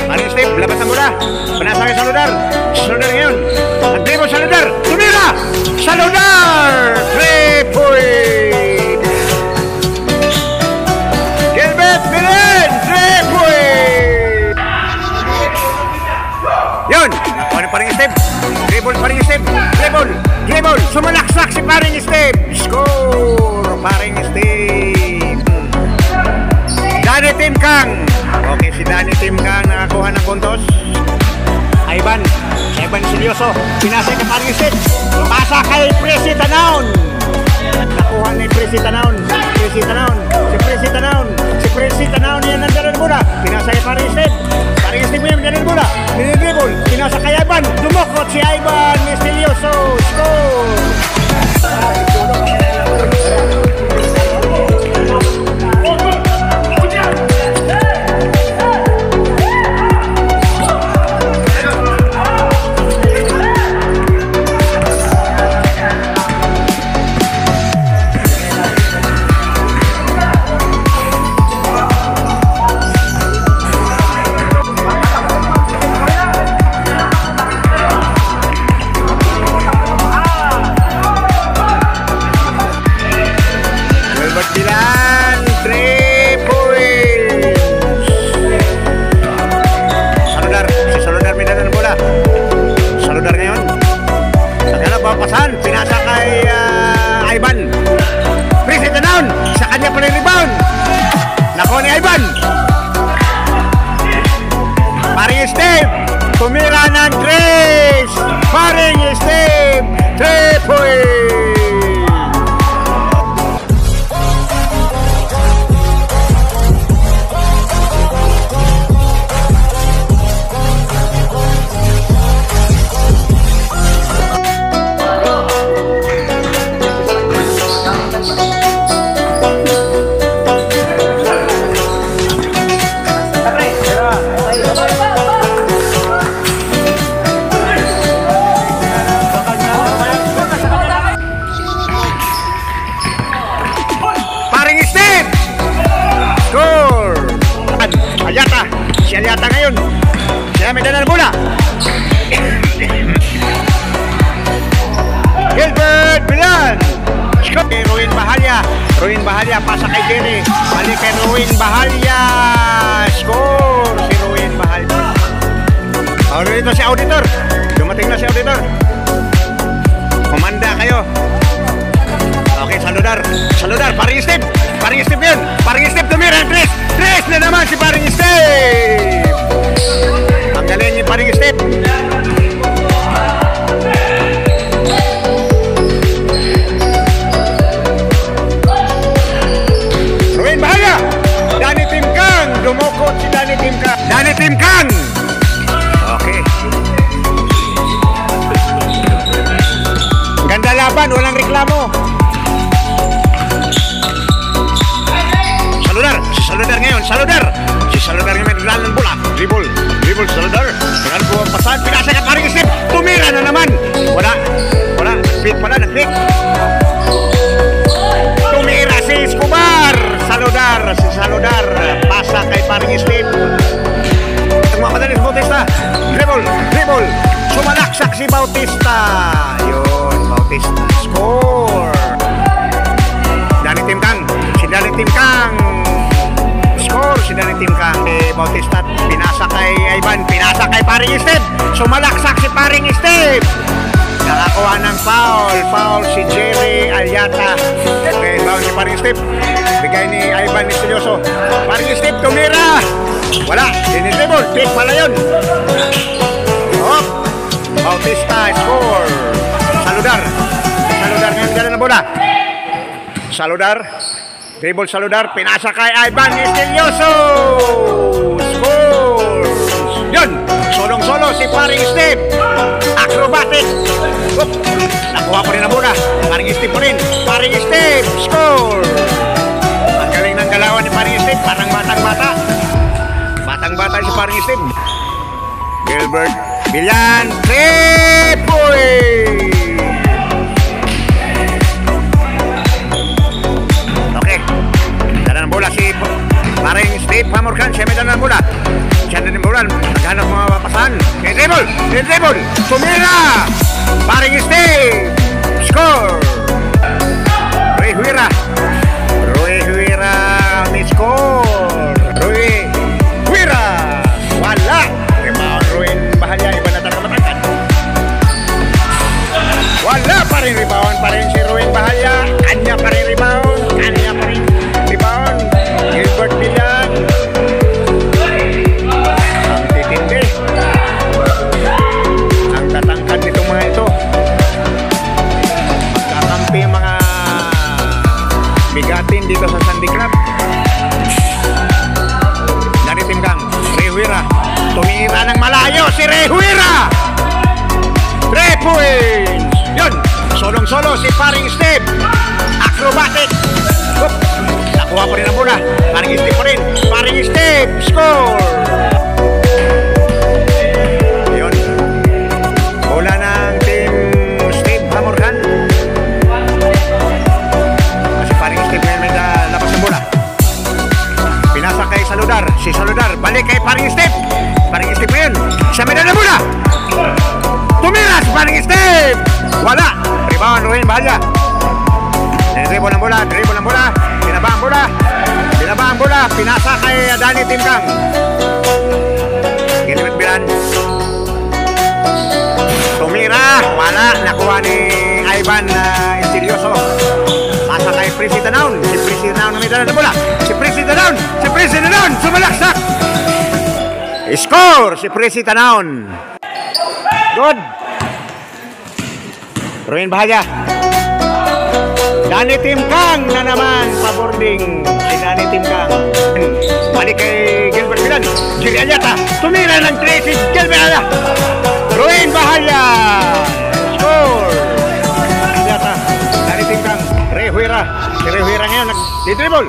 Paring Steve, labas ang bola. Panasa kay Saludar. Saludar ngayon. Nag-dribble Saludar. Tumira! Saludar! 3 points! Gilbert Belen! 3 points! Yun! Ako na Paring Steve. Dribble Paring Steve. Dribble! Dribble! Sumalaksak si Paring Steve. Score! Paring Steve. Danny Timkang. Okay, si Danny Timkang nakakuha ng puntos. Ivan seryoso. Pinasa kay Paring Steve. Pasa kay Presi Tanaon. Nakuha ni Presi Tanaon. Si Presi Tanaon yan nandiyan muna. Pinasa kay Paring Steve. Paring Steve yan nandiyan muna. Dinidribble. Pinasa kay Ivan. Dumukot si Ivan Misterioso. Score! Pinasa kay Ivan. Presi Tanaon. Sa kanya pa rin rebound. Nakuha ni Ivan. Paring Steve. Tumira ng 3. Paring Steve. 3 points. Si Alyata ngayon. Siya may dala ng bola. Gilbert Bilan. Ruin Bahalya. Ruin Bahalya. Pasa kay Jerry. Balik kay Ruin Bahalya. Score. Si Ruin Bahalya. Ano dito si Auditor? Dumating na si Auditor. Kumanda kayo. Okay, Saludar. Paring Steve. Paring Steve yun. Paring Steve tumira. Tres na naman si Paring Steve. Ang galing ni Paring Steve. Ruin Bahalya. Danny Timkang. Dumukot si Danny Timkang. Danny Timkang. Okay. Ganda laban. Walang reklamo. Saludar ngayon, Si Saludar ngayon naglalan ng bola. Dribble, Saludar. Dengan buwang pasan, pinasa ka Paring Steve. Tumira na naman. Wala. Nag-pick pala. Tumira si Escobar. Si Saludar. Pasa kay Paring Steve. Nagmamadali si Bautista. Dribble. Sumalaksak si Bautista. Yun, Bautista. Score. Danny Timkang. Si Danny Timkang. Bautista. Pinasa kay Ivan. Pinasa kay Paring Steve. Sumalaksak si Paring Steve. Nakakuha ng foul si Jerry Alyata. Okay, foul si Paring Steve. Bigay ni Ivan Misterioso. Paring Steve tumira. Wala, dinidribble. Pick pala yun. Bautista score. Saludar ngayon gala na bola. Dribble Saludar. Pinasa kay Ivan Misterioso. Score. Yun, solong-solo si Paring Steve. Acrobatic. Nakuha pa rin ang bola. Paring Steve pa rin. Paring Steve. Score. Ang galing ng galawan ni Paring Steve. Parang batang-bata. Batang-bata si Paring Steve. Gilbert Bilan. 3 points. Okay. Dala ng bola si Paring Steve. Steve Hamorkan, siya may dala ng bola. Siya na ng bola, naghanap mga papasahan. Dribble, tumira! Paring Steve! Score! Roy Huira, may score! Roy Huira! Wala! Rebound, Ruin Bahalya, iba na talaga matangkad. Wala pa rin rebound pa rin si Ruin Bahalya. Kanya pa rin rebound. Gilbert Villan. Ang titindi. Ang tatangkad nitong mga ito. Magkakampi ang mga bigatin dito sa Sandy Club. Dari Tim Gang, Rehuira. Tumira ng malayo si Rehuira. 3 points. Yun, solong-solo si Paring Steve. Acrobatic. Oop. Nakuha pa rin ang bola. Paring Steve pa rin. Paring Steve. Score. Yun. Bola ng Team Steve Hamorkan. Kasi Paring Steve may labas ng bola. Pinasa kay Saludar. Si Saludar. Balik kay Paring Steve. Paring Steve ngayon. Siya may dala ng bola. Tumira si Paring Steve. Wala. Rebound, Ruin Bahalya. Dribble ang bola. Binaba ang bola. Pinasa kay Danny Tim Gang. Gilbert Villan. Tumira. Wala. Nakuha ni Ivan Estilioso. Pasa kay Prissy Tanaon. Si Prissy Tanaon na may dala ng bola. Si Prissy Tanaon. Sumalaksak. Score si Prissy Tanaon. Good. Ruin Bahalya. Danny Tim Gang na naman pa-boarding si Danny Tim Gang. Balik kay Gilbert Villan. Gilly Alyata. Tumira ng 3 si Gilbert Alyata. Ruin Bahalya. Score. Alyata. Danny Tim Gang. Rehuira. Si Rehuira ngayon nag-dribble.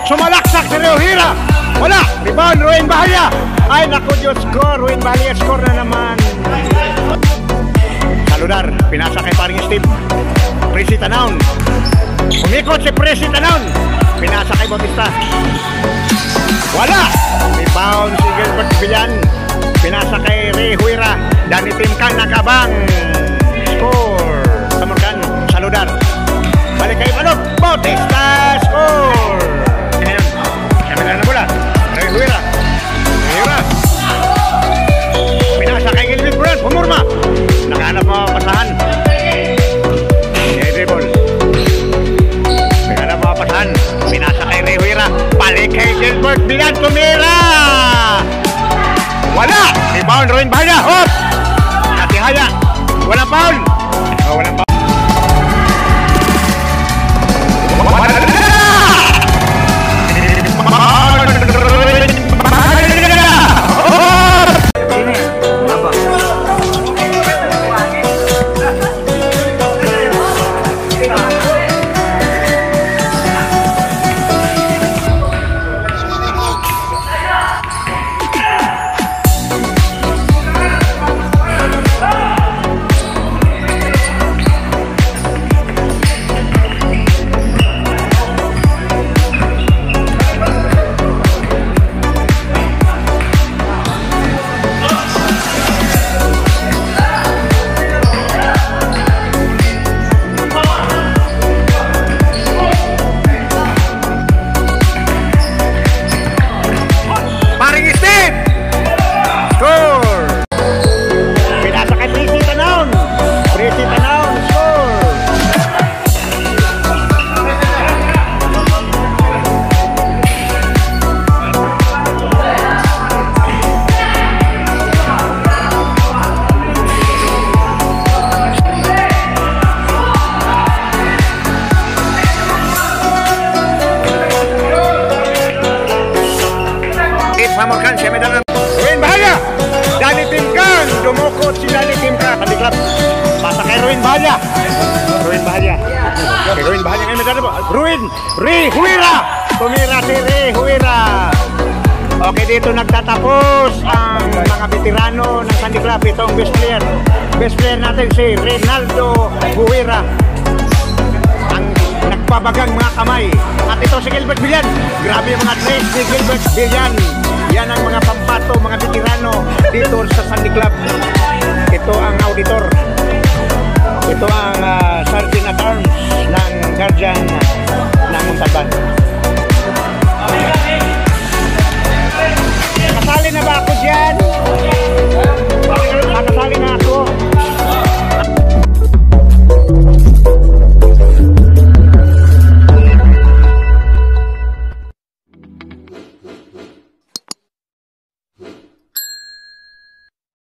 Sumalaksak si Rehuira. Wala. Rebound Ruin Bahalya. Ay naku Diyos ko. Ruin Bahalya score na naman. Saludar, pinasa kay Paring Steve. Prissy Tanaon. Umikot si Prissy Tanaon. Pinasa kay Bautista. Wala. Rebound si Gilbert Villan. Pinasa kay Rehuira. Danny Tim Gang nakabang. Score. Hamorkan, Saludar. Balik kay Bautista. Score. Ngayon, sabi na bola. Rehuira. Pinasa kay Gilbert Villan. Pumurma. Nakahanap mga pasahan. Dribble. Nakahanap mga pasahan. Pinasa kay Rehuira. Balik kay Gilbert Villan. Tumira. Wala. Rebound Ruin Bahalya. Hop. Natihaya. Walang foul. Walang foul. Hamorkan, siya may dala. Ruin Bahalya. Danny Tim Gang. Dumukot si Danny Tim Gang. Sandy Club. Pasa kay Ruin Bahalya. Ruin Bahalya. Okay, Ruin Bahalya ngayon may dala po. Rehuira. Tumira si Rehuira. Okay, dito nagtatapos ang mga veterano ng Sandy Club. Itong best player. Best player natin si Reynaldo Huira. Ang nagpabagang mga kamay. At ito si Gilbert Villan. Grabe yung mga dress ni Gilbert Villan. Yan ang mga pambato, mga veterano dito sa Sandy Club. Ito ang auditor.